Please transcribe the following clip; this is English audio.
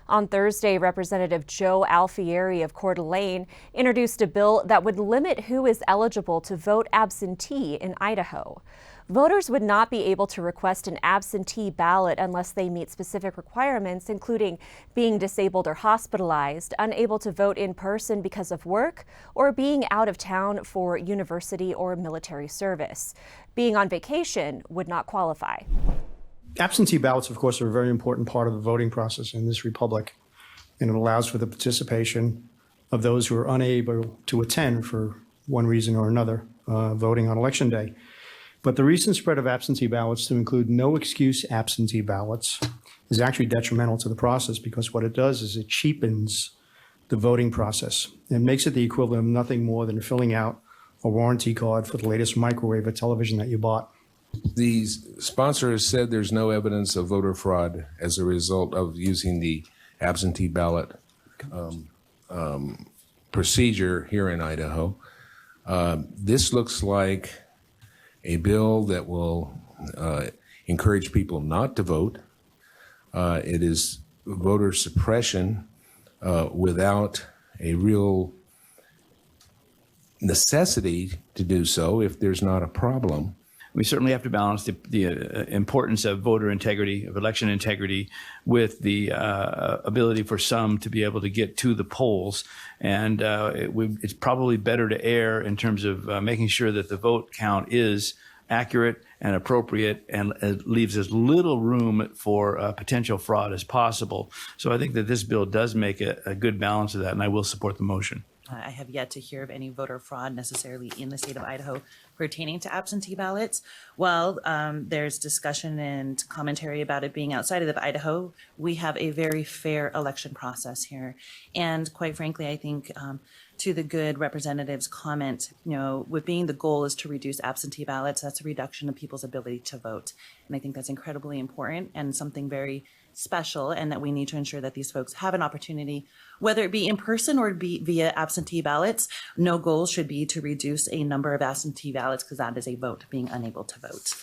On Thursday, Representative Joe Alfieri of Coeur d'Alene introduced a bill that would limit who is eligible to vote absentee in Idaho. Voters would not be able to request an absentee ballot unless they meet specific requirements, including being disabled or hospitalized, unable to vote in person because of work, or being out of town for university or military service. Being on vacation would not qualify. Absentee ballots, of course, are a very important part of the voting process in this republic, and it allows for the participation of those who are unable to attend for one reason or another, voting on Election Day. But the recent spread of absentee ballots to include no excuse absentee ballots is actually detrimental to the process, because what it does is it cheapens the voting process and makes it the equivalent of nothing more than filling out a warranty card for the latest microwave or television that you bought. The sponsor has said there's no evidence of voter fraud as a result of using the absentee ballot procedure here in Idaho. This looks like a bill that will encourage people not to vote. It is voter suppression without a real necessity to do so if there's not a problem. We certainly have to balance the importance of voter integrity, of election integrity, with the ability for some to be able to get to the polls. And it's probably better to err in terms of making sure that the vote count is accurate and appropriate and leaves as little room for potential fraud as possible. So I think that this bill does make a good balance of that, and I will support the motion. I have yet to hear of any voter fraud necessarily in the state of Idaho pertaining to absentee ballots. While there's discussion and commentary about it being outside of Idaho, we have a very fair election process here. And quite frankly, I think to the good representative's comment, with being the goal is to reduce absentee ballots, that's a reduction of people's ability to vote. And I think that's incredibly important and something very special, and that we need to ensure that these folks have an opportunity, whether it be in person or be via absentee ballots. No goal should be to reduce a number of absentee ballots, because that is a vote, being unable to vote.